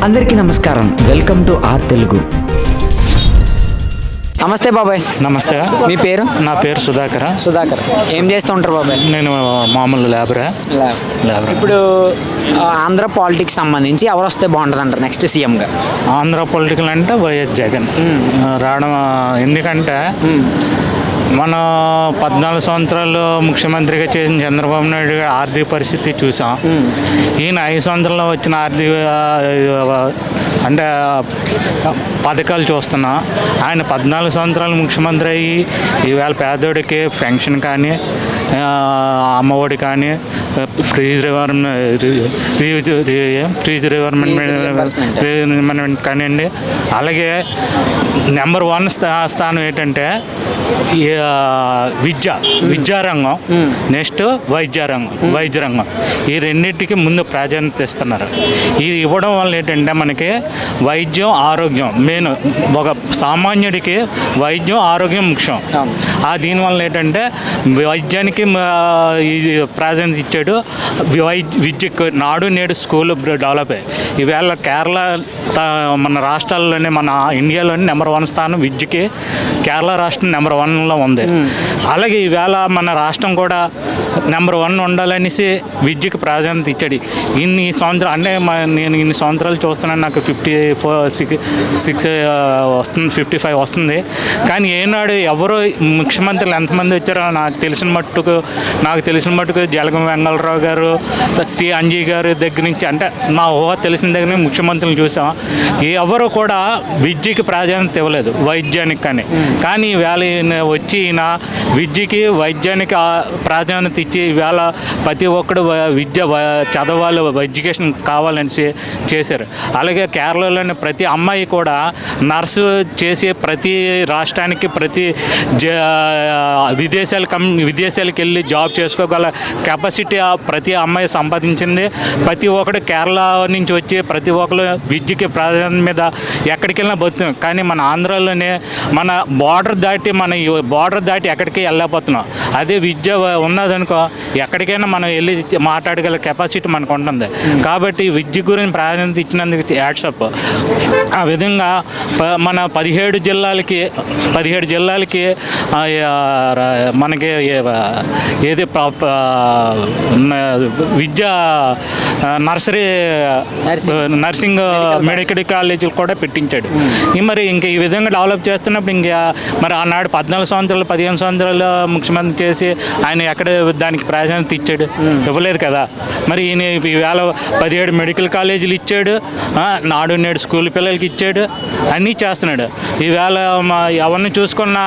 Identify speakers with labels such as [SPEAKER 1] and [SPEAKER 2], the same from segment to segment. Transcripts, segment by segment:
[SPEAKER 1] అందరికీ నమస్కారం. Welcome to R Telugu. నమస్తే బాబాయ్.
[SPEAKER 2] నమస్తే.
[SPEAKER 1] మీ పేరు?
[SPEAKER 2] నా పేరు సుధాకర్.
[SPEAKER 1] ఏం చేస్తూ ఉంటారు బాబాయ్?
[SPEAKER 2] నేను మామూలు లేబర్.
[SPEAKER 1] ఇప్పుడు ఆంధ్ర పాలిటిక్స్ సంబంధించి ఎవరు వస్తే బాగుంటుంది అంటారు నెక్స్ట్ సీఎంగా?
[SPEAKER 2] ఆంధ్ర పొలిటికల్ అంటే వైఎస్ జగన్ రావడం. ఎందుకంటే మన 14 సంవత్సరాలు ముఖ్యమంత్రిగా చేసిన చంద్రబాబు నాయుడు గారి ఆర్థిక పరిస్థితి చూసాం. ఈయన 5 సంవత్సరాల్లో వచ్చిన ఆర్థిక అంటే పథకాలు చూస్తున్నాం. ఆయన 14 సంవత్సరాలు ముఖ్యమంత్రి అయ్యి ఈవేళ పేదోడికి పెన్షన్ కానీ, అమ్మఒడి కానీ, ఫీజు రివర్మెంట్ కానివ్వండి. అలాగే నెంబర్ 1 స్థానం ఏంటంటే విద్యారంగం, నెక్స్ట్ వైద్య రంగం. ఈ రెండింటికి ముందు ప్రాధాన్యత ఇస్తున్నారు. ఇది ఇవ్వడం వల్ల ఏంటంటే మనకి వైద్యం, ఆరోగ్యం మెయిన్. ఒక సామాన్యుడికి వైద్యం, ఆరోగ్యం ముఖ్యం. దీనివల్ల ఏంటంటే వైద్యానికి ఇది ప్రాధాన్యత ఇచ్చాడు. విద్యకు నాడు నేడు స్కూల్ డెవలప్ అయ్యాయి. ఈవేళ కేరళ మన రాష్ట్రాల్లోనే, మన ఇండియాలోనే నెంబర్ 1 స్థానం విద్యకి కేరళ రాష్ట్రం నెంబర్ 1లో ఉంది. అలాగే ఈవేళ మన రాష్ట్రం కూడా నెంబర్ 1 ఉండాలనేసి విద్యకు ప్రాధాన్యత ఇచ్చాడు. ఇన్ని సంవత్సరాలు అంటే నేను ఇన్ని సంవత్సరాలు చూస్తున్నాను. నాకు 56 వస్తుంది, 55 వస్తుంది. కానీ ఏనాడు ఎవరు ముఖ్యమంత్రులు ఎంతమంది వచ్చారో నాకు తెలిసిన మట్టుకు జలగం వెంగళరావు గారు, టి అంజీ గారు దగ్గర నుంచి, అంటే మా ఊహ తెలిసిన దగ్గర నుంచి ముఖ్యమంత్రులు చూసాం. ఎవరు కూడా విద్యకి ప్రాధాన్యత ఇవ్వలేదు, వైద్యానికి కానీ ఈవేళ వచ్చి ఈయన విద్యకి, వైద్యానికి ప్రాధాన్యత ఇచ్చి ఈవేళ ప్రతి ఒక్కడు విద్య చదవాలి, ఎడ్యుకేషన్ కావాలని చేశారు. అలాగే కేరళలోని ప్రతి అమ్మాయి కూడా నర్సు చేసి ప్రతి రాష్ట్రానికి, ప్రతి విదేశాలకు వెళ్ళి జాబ్ చేసుకోగల కెపాసిటీ ప్రతి అమ్మాయి సంపాదించింది. ప్రతి ఒక్కడు కేరళ నుంచి వచ్చి ప్రతి ఒక్కరు విద్యకి ప్రాధాన్యత మీద ఎక్కడికి వెళ్ళినా బతున్నాం. కానీ మన ఆంధ్రాలోనే మన బార్డర్ దాటి ఎక్కడికి వెళ్ళకపోతున్నాం. అదే విద్య ఉన్నదనుకో ఎక్కడికైనా మనం వెళ్ళి మాట్లాడగల కెపాసిటీ మనకు ఉంటుంది. కాబట్టి విద్య గురించి ప్రాధాన్యత ఇచ్చినందుకు యాడ్సప్. ఆ విధంగా మన 17 జిల్లాలకి మనకి ఏది విద్యా నర్సింగ్ మెడికల్ కాలేజీలు కూడా పెట్టించాడు. మరి ఇంకా ఈ విధంగా డెవలప్ చేస్తున్నప్పుడు మరి ఆనాడు 14 సంవత్సరాలు 15 సంవత్సరాలు ముఖ్యమంత్రి చేసి ఆయన ఎక్కడ దానికి ప్రాధాన్యత ఇచ్చాడు? ఇవ్వలేదు కదా. మరి ఈయన ఈవేళ 17 మెడికల్ కాలేజీలు ఇచ్చాడు, నాడు నేడు స్కూల్ పిల్లలకి ఇచ్చాడు, అన్నీ చేస్తున్నాడు. ఈవేళ ఎవరిని చూసుకున్నా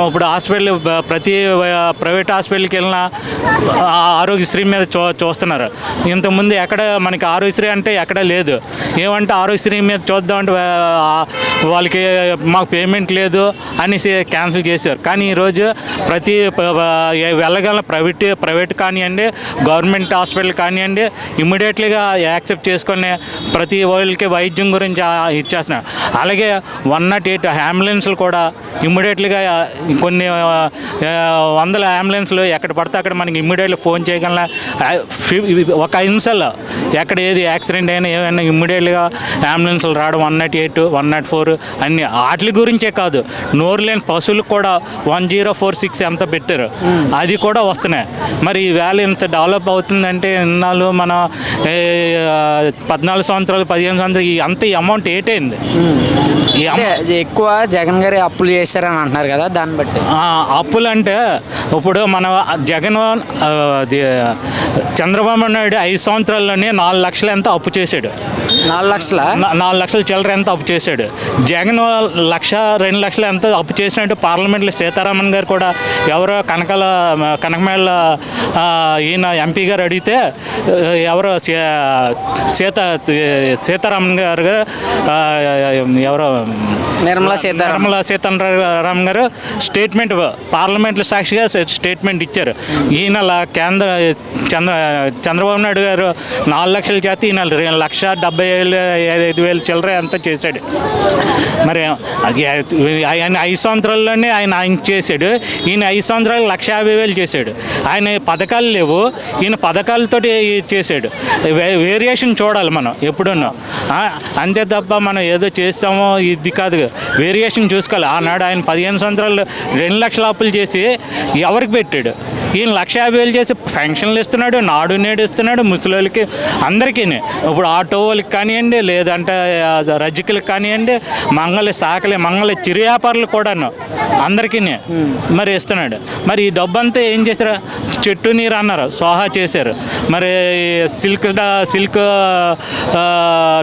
[SPEAKER 2] ఇప్పుడు హాస్పిటల్, ప్రతి ప్రైవేట్ హాస్పిటల్కి వెళ్ళినా ఆరోగ్యశ్రీ మీద చూస్తున్నారు. ఇంతకుముందు ఎక్కడ మనకి ఆరోగ్యశ్రీ అంటే ఎక్కడ లేదు. ఏమంటే ఆరోగ్యశ్రీ మీద చూద్దామంటే వాళ్ళకి మాకు పేమెంట్ లేదు అనేసి క్యాన్సిల్ చేశారు. కానీ ఈరోజు ప్రతి వెళ్ళగల ప్రైవేట్ కానివ్వండి, గవర్నమెంట్ హాస్పిటల్ కానివ్వండి, ఇమ్మీడియట్లీగా యాక్సెప్ట్ చేసుకొని ప్రతి వాళ్ళకి వైద్యం గురించి ఇచ్చేస్తున్నారు. అలాగే 108 అంబులెన్స్లు కూడా ఇమ్మీడియట్లీగా కొన్ని వందల అంబులెన్స్లు ఎక్కడ పడితే అక్కడ మనకి ఇమ్మీడియట్లీ ఫోన్ చేయగల 1 నిమిషాల్లో ఎక్కడ ఏది యాక్సిడెంట్ అయినా ఏమైనా ఇమ్మీడియట్లీగా అంబులెన్స్లు రావడం, 108, 104 అన్నీ. వాటి గురించే కాదు, నోరు లేని పశువులకు కూడా 1046 ఎంత పెట్టారు, అది కూడా వస్తున్నాయి. మరి ఈవేళ ఇంత డెవలప్ అవుతుందంటే ఇన్నాళ్ళు మన 14 సంవత్సరాలు 15 సంవత్సరాలు అంత అమౌంట్ ఏటైంది?
[SPEAKER 1] ఎక్కువ జగన్ గారి అప్పులు చేశారని అంటున్నారు కదా, దాన్ని బట్టి.
[SPEAKER 2] అప్పులు అంటే ఇప్పుడు మన జగన్ చంద్రబాబు నాయుడు 5 సంవత్సరాల్లోనే 4 లక్షలు ఎంత అప్పు చేశాడు. 4 లక్షల చిల్లర ఎంత అప్పు చేశాడు. జగన్ 1-2 లక్షలు ఎంత అప్పు చేసినట్టు పార్లమెంట్లో సీతారామన్ గారు కూడా ఎవరో కనకమేళ ఈయన ఎంపీ గారు అడిగితే ఎవరో సీతారామన్ గారు ఎవరో నిర్మలా సీతారామన్ గారు స్టేట్మెంట్ పార్లమెంట్లో సాక్షిగా స్టేట్మెంట్ ఇచ్చారు. ఈయన చంద్రబాబు నాయుడు గారు 4 లక్షల చేత ఈయన 1,75,000 చిల్లర అంతా చేశాడు. మరి ఆయన 5 సంవత్సరాల్లోనే ఆయన చేశాడు. ఈయన 5 సంవత్సరాలు 1,50,000 చేశాడు. ఆయన పథకాలు లేవు, ఈయన పథకాలతోటి చేశాడు. వేరియేషన్ చూడాలి మనం ఎప్పుడున్నా, అంతే తప్ప మనం ఏదో చేస్తామో ఇది కాదు, వేరియేషన్ చూసుకోవాలి. ఆనాడు ఆయన 15 సంవత్సరాలు 2 లక్షల అప్పులు చేసి ఎవరికి పెట్టాడు? ఈయన 1,50,000 చేసి పెన్షన్లు ఇస్తున్నాడు, నాడు నేడు ఇస్తున్నాడు, ముసలిళ్ళకి అందరికీ. ఇప్పుడు ఆటో వాళ్ళకి కానివ్వండి, లేదంటే రజకులకు కానివ్వండి, మంగళ చిరు వ్యాపారులు కూడాను అందరికీ మరి ఇస్తున్నాడు. మరి ఈ డబ్బంతా ఏం చేశారు? చెట్టు నీరు అన్నారు, సోహా చేశారు. మరి సిల్క్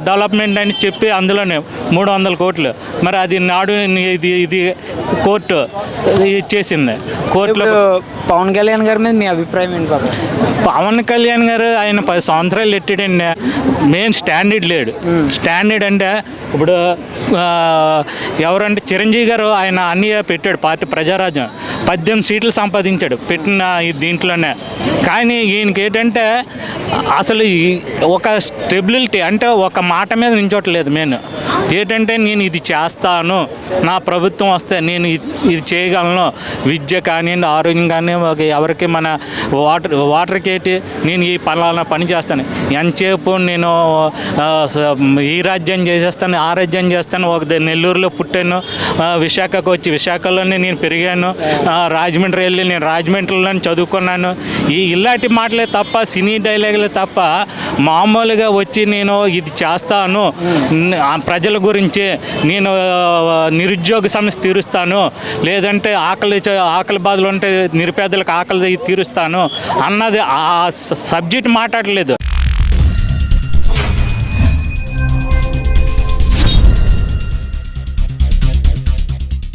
[SPEAKER 2] డెవలప్మెంట్ అని చెప్పి అందులోనే 300 కోట్లు, మరి అది నాడు ఇది కోర్టు ఇచ్చేసింది. కోర్టులో
[SPEAKER 1] పవన్ కళ్యాణ్ గారి మీద మీ అభిప్రాయం ఏంటి బాబు?
[SPEAKER 2] పవన్ కళ్యాణ్ గారు ఆయన 10 సంవత్సరాలు ఎట్టాడండి, మెయిన్ స్టాండర్డ్ లేడు. స్టాండర్డ్ అంటే ఇప్పుడు ఎవరంటే చిరంజీవి గారు ఆయన అన్నీ పెట్టాడు, పార్టీ ప్రజారాజ్యం 18 సీట్లు సంపాదించాడు పెట్టిన దీంట్లోనే. కానీ ఈయనకి ఏంటంటే అసలు ఒక స్టెబిలిటీ అంటే ఒక మాట మీద నించోట్లేదు. మెయిన్ ఏంటంటే నేను ఇది చేస్తాను, నా ప్రభుత్వం వస్తే నేను ఇది చేయగలను, విద్య కానివ్వండి, ఆరోగ్యం కానీ, ఎవరికి మన వాటర్కి ఏంటి, నేను ఈ పలానా పని చేస్తాను, ఎంతసేపు నేను ఈ రాజ్యం చేసేస్తాను, ఆ రాజ్యం చేస్తాను. ఒక నెల్లూరులో పుట్టాను, విశాఖకు వచ్చి విశాఖలోనే నేను పెరిగాను, రాజమండ్రి వెళ్ళి నేను రాజమండ్రిలో చదువుకున్నాను. ఇలాంటి మాటలే తప్ప, సినీ డైలాగులే తప్ప, మామూలుగా వచ్చి నేను ఇది చేస్తాను, ప్రజల గురించి నేను నిరుద్యోగ సమస్య తీరుస్తాను, లేదంటే ఆకలి బాధలు ఉంటే నిరుపేదలకు ఆకలి తీరుస్తాను అన్నది ఆ సబ్జెక్ట్ మాట్లాడలేదు.